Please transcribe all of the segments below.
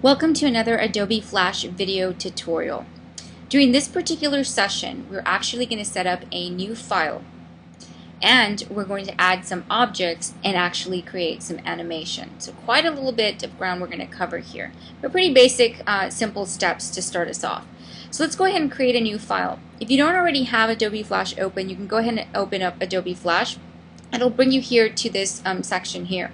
Welcome to another Adobe Flash video tutorial. During this particular session, we're actually going to set up a new file and we're going to add some objects and actually create some animation. So quite a little bit of ground we're going to cover here, but pretty basic, simple steps to start us off. So let's go ahead and create a new file. If you don't already have Adobe Flash open, you can go ahead and open up Adobe Flash. It'll bring you here to this section here.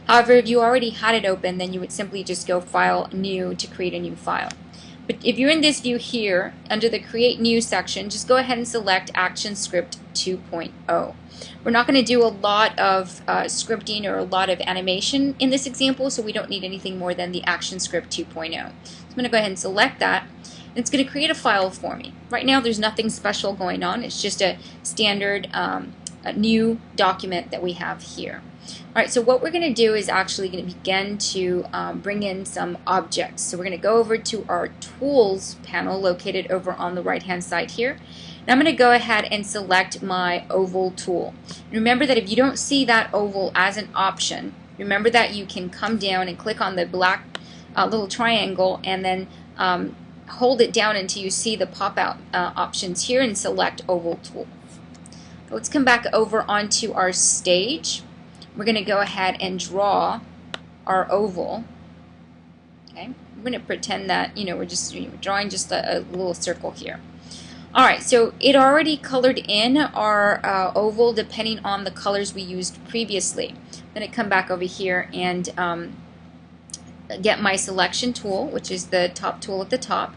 However, if you already had it open, then you would simply just go File, New to create a new file. But if you're in this view here, under the Create New section, just go ahead and select ActionScript 2.0. We're not going to do a lot of scripting or a lot of animation in this example, so we don't need anything more than the ActionScript 2.0. So I'm going to go ahead and select that. And it's going to create a file for me. Right now there's nothing special going on. It's just a standard a new document that we have here. Alright, so what we're going to do is actually going to begin to bring in some objects. So we're going to go over to our Tools panel located over on the right hand side here. And I'm going to go ahead and select my oval tool. Remember that if you don't see that oval as an option, remember that you can come down and click on the black little triangle and then hold it down until you see the pop-out options here and select oval tool. Let's come back over onto our stage. We're going to go ahead and draw our oval. Okay, we're going to pretend that we're just drawing just a little circle here. All right, so it already colored in our oval depending on the colors we used previously. I'm going to come back over here and get my selection tool, which is the top tool at the top.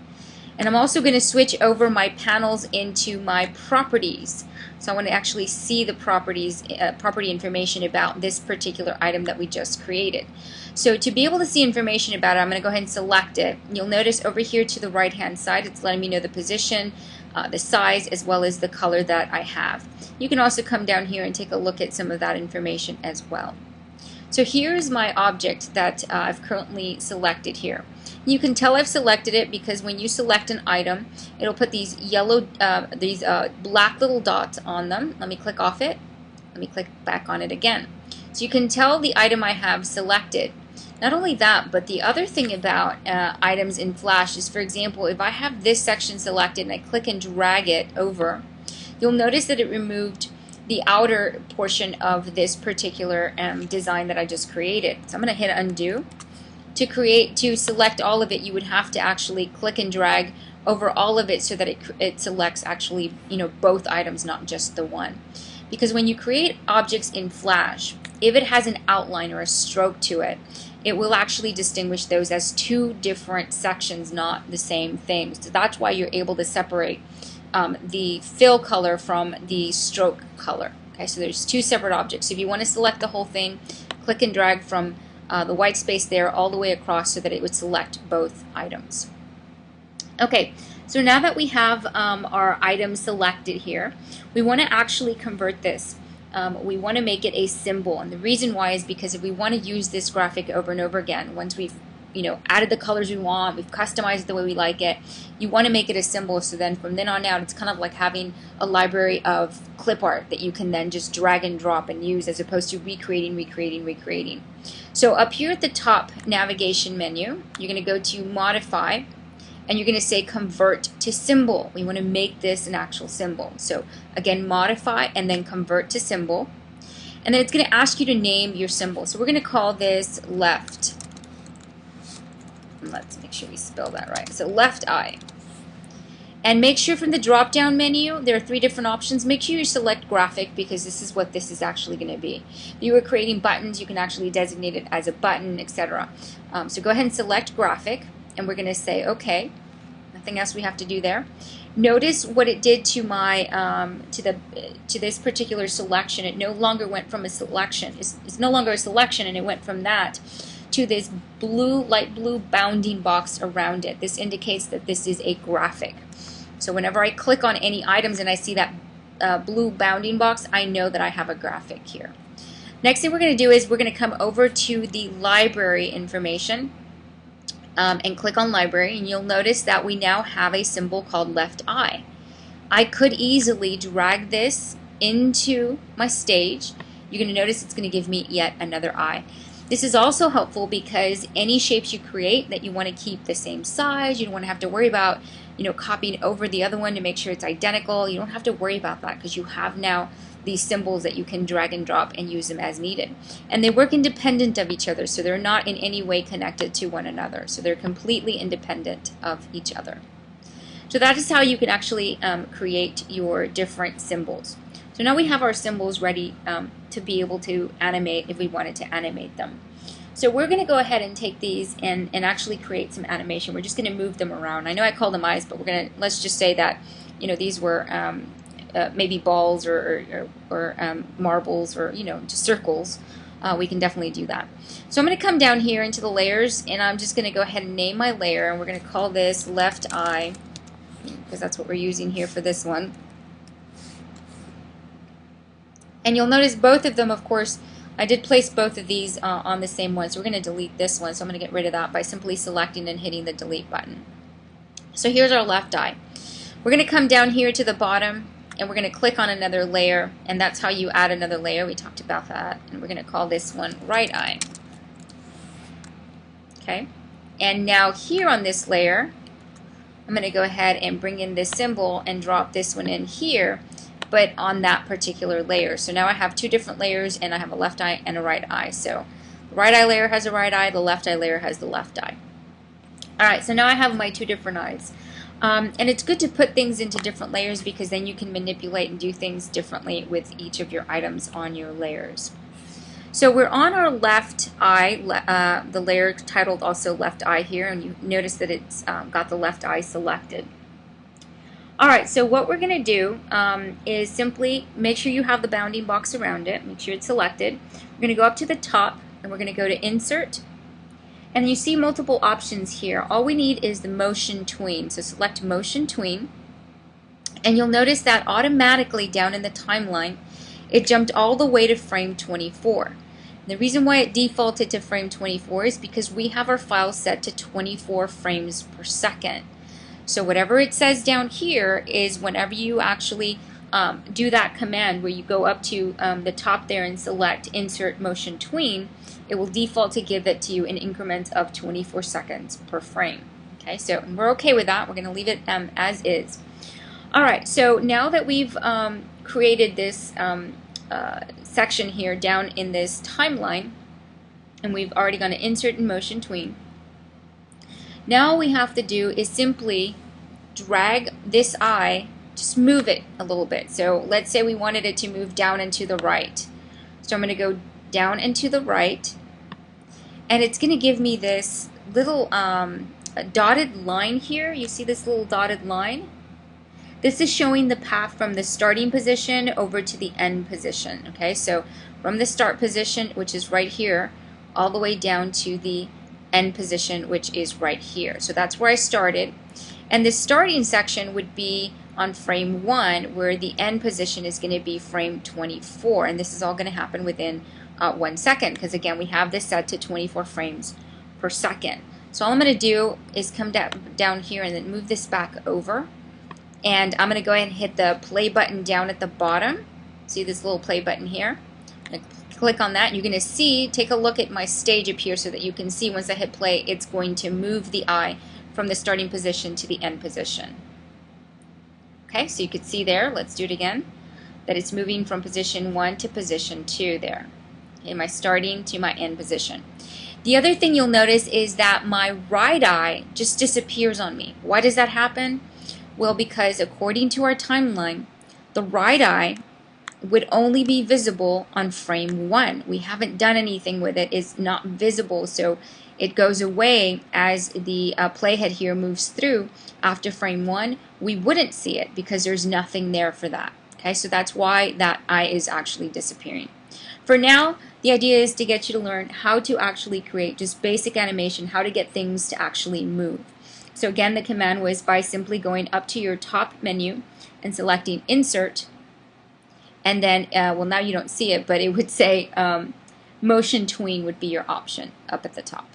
And I'm also going to switch over my panels into my properties. So I want to actually see the properties, property information about this particular item that we just created. So to be able to see information about it, I'm going to go ahead and select it. You'll notice over here to the right hand side, it's letting me know the position, the size, as well as the color that I have. You can also come down here and take a look at some of that information as well. So here's my object that I've currently selected here. You can tell I've selected it because when you select an item, it'll put these yellow, black little dots on them. Let me click off it. Let me click back on it again. So you can tell the item I have selected. Not only that, but the other thing about items in Flash is, for example, if I have this section selected and I click and drag it over, you'll notice that it removed the outer portion of this particular design that I just created. So I'm going to hit undo. To select all of it, you would have to actually click and drag over all of it so that it selects actually both items, not just the one. Because when you create objects in Flash, if it has an outline or a stroke to it, it will actually distinguish those as two different sections, not the same thing. So that's why you're able to separate the fill color from the stroke color. Okay, so there's two separate objects. So if you want to select the whole thing, click and drag from the white space there all the way across so that it would select both items. Okay, so now that we have our item selected here, we want to actually convert this. We want to make it a symbol, and the reason why is because if we want to use this graphic over and over again, once we've added the colors we want, we've customized it the way we like it, you want to make it a symbol, so then from then on out it's kind of like having a library of clip art that you can then just drag and drop and use, as opposed to recreating. So up here at the top navigation menu, you're going to go to Modify, and you're going to say Convert to Symbol. We want to make this an actual symbol. So again, Modify and then Convert to Symbol. And then it's going to ask you to name your symbol. So we're going to call this Left. Let's make sure we spell that right. So left eye. And make sure from the drop down menu, there are three different options. Make sure you select graphic because this is what this is actually going to be. If you were creating buttons, you can actually designate it as a button, etc. So go ahead and select graphic, and we're going to say OK. Nothing else we have to do there. Notice what it did to my to this particular selection. It no longer went from a selection. It's no longer a selection, and it went from that to this blue, light blue bounding box around it. This indicates that this is a graphic. So whenever I click on any items and I see that blue bounding box, I know that I have a graphic here. Next thing we're going to do is we're going to come over to the library information and click on library, and you'll notice that we now have a symbol called left eye. I could easily drag this into my stage. You're going to notice it's going to give me yet another eye. This is also helpful because any shapes you create that you want to keep the same size, you don't want to have to worry about, copying over the other one to make sure it's identical. You don't have to worry about that because you have now these symbols that you can drag and drop and use them as needed. And they work independent of each other, so they're not in any way connected to one another. So they're completely independent of each other. So that is how you can actually create your different symbols. So now we have our symbols ready to be able to animate if we wanted to animate them. So we're going to go ahead and take these and actually create some animation. We're just going to move them around. I know I call them eyes, but let's just say that these were maybe balls or marbles or just circles. We can definitely do that. So I'm going to come down here into the layers, and I'm just going to go ahead and name my layer, and we're going to call this left eye, because that's what we're using here for this one. And you'll notice both of them, of course, I did place both of these on the same one, so we're going to delete this one. So I'm going to get rid of that by simply selecting and hitting the delete button. So here's our left eye. We're going to come down here to the bottom, and we're going to click on another layer, and that's how you add another layer. We talked about that, and we're going to call this one right eye. Okay, and now here on this layer, I'm going to go ahead and bring in this symbol and drop this one in here, but on that particular layer. So now I have two different layers, and I have a left eye and a right eye. So the right eye layer has a right eye, the left eye layer has the left eye. Alright, so now I have my two different eyes. And it's good to put things into different layers because then you can manipulate and do things differently with each of your items on your layers. So we're on our left eye, the layer titled also left eye here, and you notice that it's got the left eye selected. Alright, so what we're going to do is simply make sure you have the bounding box around it, make sure it's selected. We're going to go up to the top, and we're going to go to Insert, and you see multiple options here. All we need is the MotionTween, so select MotionTween, and you'll notice that automatically down in the timeline it jumped all the way to frame 24. The reason why it defaulted to frame 24 is because we have our file set to 24 frames per second. So whatever it says down here is whenever you actually do that command where you go up to the top there and select Insert MotionTween, it will default to give it to you in increments of 24 seconds per frame. Okay, so we're okay with that. We're going to leave it as is. Alright, so now that we've created this section here down in this timeline, and we've already gone to Insert and MotionTween, now all we have to do is simply drag this eye, just move it a little bit. So let's say we wanted it to move down and to the right. So I'm going to go down and to the right, and it's going to give me this little dotted line here. You see this little dotted line? This is showing the path from the starting position over to the end position. Okay, so from the start position, which is right here, all the way down to the end position, which is right here. So that's where I started. And the starting section would be on frame 1, where the end position is going to be frame 24. And this is all going to happen within 1 second, because again, we have this set to 24 frames per second. So all I'm going to do is come down here and then move this back over. And I'm going to go ahead and hit the play button down at the bottom. See this little play button here? Click on that, and you're going to see, take a look at my stage up here so that you can see once I hit play, it's going to move the eye from the starting position to the end position. Okay, so you could see there, let's do it again, that it's moving from position 1 to position 2 there. Okay, my starting to my end position. The other thing you'll notice is that my right eye just disappears on me. Why does that happen? Well, because according to our timeline, the right eye would only be visible on frame 1. We haven't done anything with it. It's not visible, so it goes away as the playhead here moves through. After frame 1, we wouldn't see it because there's nothing there for that. Okay, so that's why that eye is actually disappearing. For now, the idea is to get you to learn how to actually create just basic animation, how to get things to actually move. So again, the command was by simply going up to your top menu and selecting Insert, and then, well, now you don't see it, but it would say MotionTween would be your option up at the top.